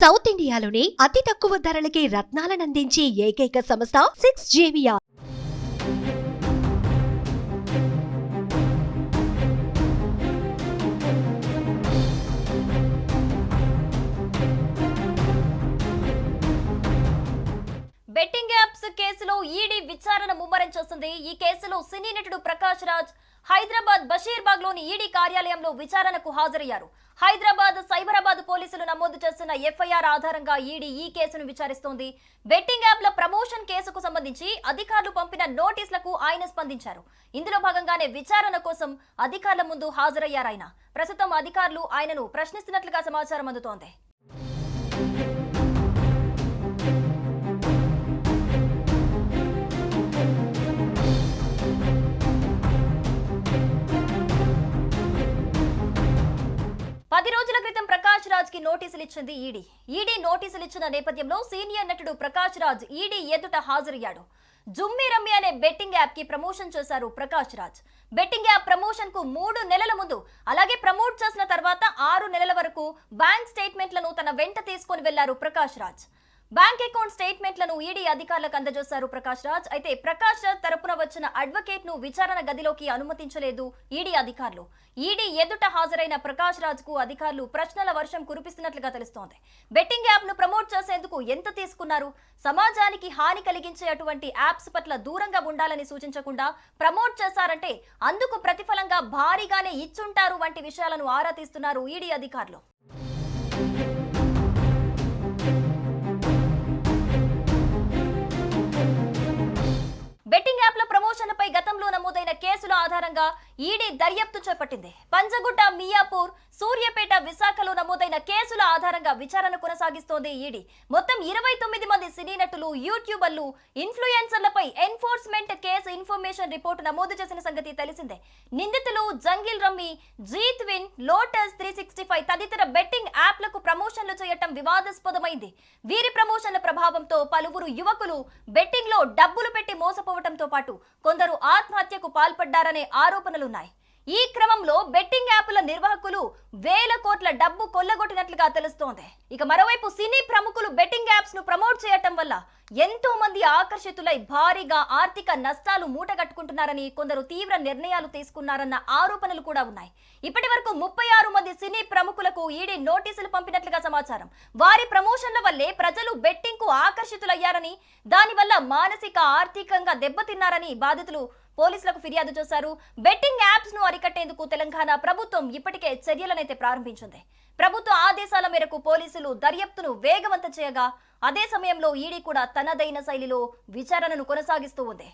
South ఇండియాలోనే అతి తక్కువ ధరలకి రత్నాలనందించే ఏకైక సంస్థ 6JVR. బెట్టింగ్ యాప్స్ కేసులో ఈడీ విచారణ ముమ్మరం చేస్తుంది. ఈ కేసులో సినీ నటుడు ప్రకాష్ రాజ్ హైదరాబాద్ బషీర్బాగ్ లోని ఈడీ కార్యాలయంలో విచారణకు హాజరయ్యారు. హైదరాబాద్ సైబరాబాద్ పోలీసులు నమోదు చేస్తున్న ఎఫ్ఐఆర్ ఆధారంగా ఈడీ ఈ కేసును విచారిస్తోంది. బెట్టింగ్ యాప్ల ప్రమోషన్ కేసుకు సంబంధించి అధికారులు పంపిన నోటీసులకు ఆయన స్పందించారు. ఇందులో భాగంగానే విచారణ కోసం అధికారుల ముందు హాజరయ్యారు ఆయన. ప్రస్తుతం అధికారులు ఆయనను ప్రశ్నిస్తున్నట్లుగా సమాచారం అందుతోంది. పది రోజుల క్రితం ప్రకాష్ రాజ్ కి నోటీసులు ఇచ్చింది ఈడీ. ఈడీ నోటీసులు ఇచ్చిన నేపథ్యంలో సీనియర్ నటుడు ప్రకాష్ రాజ్ ఈడీ ఎదుట హాజరయ్యాడు. జుమ్మి రమ్మి అనే బెట్టింగ్ యాప్ కి ప్రమోషన్ చేశారు Prakash Raj. Betting app promotion కు 3 నెలల ముందు, అలాగే ప్రమోట్ చేసిన తర్వాత 6 నెలల వరకు బ్యాంక్ స్టేట్మెంట్లను తన వెంట తీసుకొని వెళ్లారు ప్రకాష్ రాజ్. బ్యాంక్ అకౌంట్ స్టేట్మెంట్లను ఈడీ అధికారులకు అందజేశారు ప్రకాష్ రాజ్. అయితే ప్రకాష్ రాజ్ తరపున వచ్చిన అడ్వకేట్ ను విచారణ గదిలోకి అనుమతించలేదు ఈడీ అధికారులు. ఈడీ ఎదుట హాజరైన ప్రకాష్ రాజ్ కు అధికారులు ప్రశ్నల వర్షం కురిపిస్తున్నట్లుగా తెలుస్తోంది. బెట్టింగ్ యాప్ ను ప్రమోట్ చేసేందుకు ఎంత తీసుకున్నారు, సమాజానికి హాని కలిగించే అటువంటి యాప్స్ పట్ల దూరంగా ఉండాలని సూచించకుండా ప్రమోట్ చేశారంటే అందుకు ప్రతిఫలంగా భారీగానే ఇచ్చుంటారు వంటి విషయాలను ఆరా తీస్తున్నారు ఈడీ అధికారులు. బెట్టింగ్ యాప్ల ప్రమోషన్పై గతంలో నమోదైన కేసుల ఆధారంగా ఈడీ దర్యాప్తు చేపట్టింది. పంజగుట్ట, మియాపూర్, సూర్యాపేట, విశాఖలో నమోదైన కేసుల ఆధారంగా విచారణ కొనసాగిస్తోంది ఈడీ. మొత్తం 29 మంది సినీ నటులు, యూట్యూబర్లు, ఇన్ఫ్లుయెన్సర్లపై ఎన్ఫోర్స్మెంట్ కేసు ఇన్ఫర్మేషన్ రిపోర్టు నమోదు చేసిన సంగతి తెలిసిందే. నిందితులు జంగిల్ రమ్మి, జీత్ విన్, లోటస్ 365 తదితర బెట్టింగ్ యాప్లకు ప్రమోషన్లు చేయటం వివాదాస్పదమైంది. వీరి ప్రమోషన్ల ప్రభావంతో పలువురు యువకులు బెట్టింగ్ లో డబ్బులు పెట్టి మోసపోవడంతో పాటు కొందరు ఆత్మహత్యకు పాల్పడ్డారనే ఆరోపణలున్నాయి. ఈ క్రమంలో బెట్టింగ్ యాప్ల నిర్వాహకులు వేల కోట్ల డబ్బు కొల్లగొట్టినట్లుగా తెలుస్తోంది. ఇక మరోవైపు సినీ ప్రముఖులు బెట్టింగ్ యాప్స్ ను ప్రమోట్ చేయటం వల్ల ఎంతో మంది ఆకర్షితులై భారీగా ఆర్థిక నష్టాలు మూటగట్టుకుంటున్నారని, కొందరు తీవ్ర నిర్ణయాలు తీసుకున్నారన్న ఆరోపణలు కూడా ఉన్నాయి. ఇప్పటి వరకు 36 మంది సినీ ప్రముఖులకు ఈడీ నోటీసులు పంపినట్లుగా సమాచారం. వారి ప్రమోషన్ల వల్లే ప్రజలు బెట్టింగ్ కు ఆకర్షితులయ్యారని, దానివల్ల మానసిక, ఆర్థికంగా దెబ్బతిన్నారని బాధితులు పోలీసులకు ఫిర్యాదు చేశారు. బెట్టింగ్ యాప్స్ ను అరికట్టేందుకు తెలంగాణ ప్రభుత్వం ఇప్పటికే చర్యలనైతే ప్రారంభించింది. ప్రభుత్వ ఆదేశాల మేరకు పోలీసులు దర్యాప్తును వేగవంతం చేయగా, అదే సమయంలో ఈడీ కూడా తనదైన శైలిలో విచారణను కొనసాగిస్తూ ఉంది.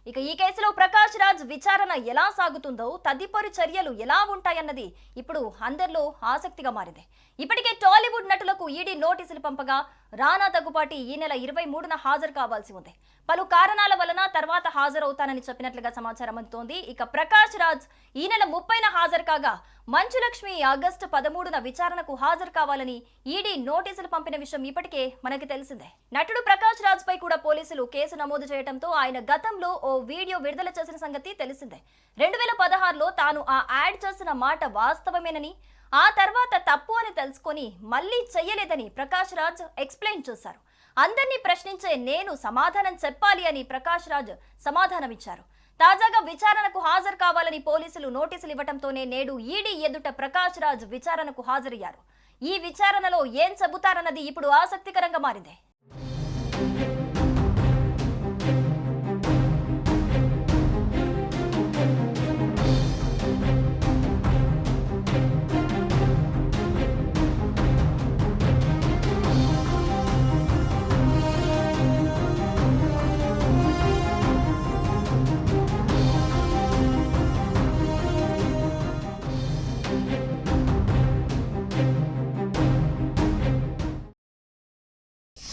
ఇక ఈ కేసులో ప్రకాష్ రాజ్ విచారణ ఎలా సాగుతుందో, తదుపరి చర్యలు ఎలా ఉంటాయన్నది ఇప్పుడు అందరిలో ఆసక్తిగా మారింది. ఇప్పటికే టాలీవుడ్ నటులకు ఈడీ నోటీసులు పంపగా రానా దగ్గుపాటి ఈ నెల 23న హాజరు కావాల్సి ఉంది. పలు కారణాల వలన తర్వాత హాజరవుతానని చెప్పినట్లుగా సమాచారం అందుతోంది. ఇక ప్రకాష్ రాజ్ ఈ నెల 30న హాజరు కాగా, మంచు లక్ష్మి ఆగస్టు 13న విచారణకు హాజరు కావాలని ఈడీ నోటీసులు పంపిన విషయం ఇప్పటికే మనకి తెలిసిందే. నటుడు ప్రకాష్ రాజ్ పై కూడా పోలీసులు కేసు నమోదు చేయడంతో ఆయన గతంలో ఓ వీడియో విడుదల చేసిన సంగతి తెలిసిందే. 2016లో తాను ఆ యాడ్ చేసిన మాట వాస్తవమేనని, ఆ తర్వాత తప్పు అని తెలుసుకొని మళ్ళీ చెయ్యలేదని ప్రకాష్ రాజ్ ఎక్స్ప్లెయిన్ చేశారు. అందరినీ ప్రశ్నించే నేను సమాధానం చెప్పాలి అని ప్రకాష్ రాజ్ సమాధానమిచ్చారు. తాజాగా విచారణకు హాజరు కావాలని పోలీసులు నోటీసులు ఇవ్వడంతోనే నేడు ఈడీ ఎదుట ప్రకాష్ రాజ్ విచారణకు హాజరయ్యారు. ఈ విచారణలో ఏం చెబుతారన్నది ఇప్పుడు ఆసక్తికరంగా మారింది.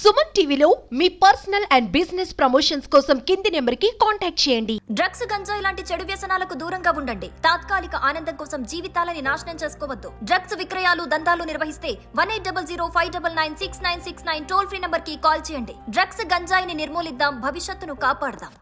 సుమన్ టీవీలో మీ పర్సనల్ అండ్ బిజినెస్ ప్రమోషన్స్ కోసం కింది నెంబర్కి కాంటాక్ట్ చేయండి. డ్రగ్స్, గంజాయి లాంటి చెడు వ్యసనాలకు దూరంగా ఉండండి. తాత్కాలిక ఆనందం కోసం జీవితాలని నాశనం చేసుకోవద్దు. డ్రగ్స్ విక్రయాలు, దందాలు నిర్వహిస్తే 1800599699 టోల్ ఫ్రీ నంబర్ కి కాల్ చేయండి. డ్రగ్స్, గంజాయిని నిర్మూలిద్దాం, భవిష్యత్తును కాపాడదాం.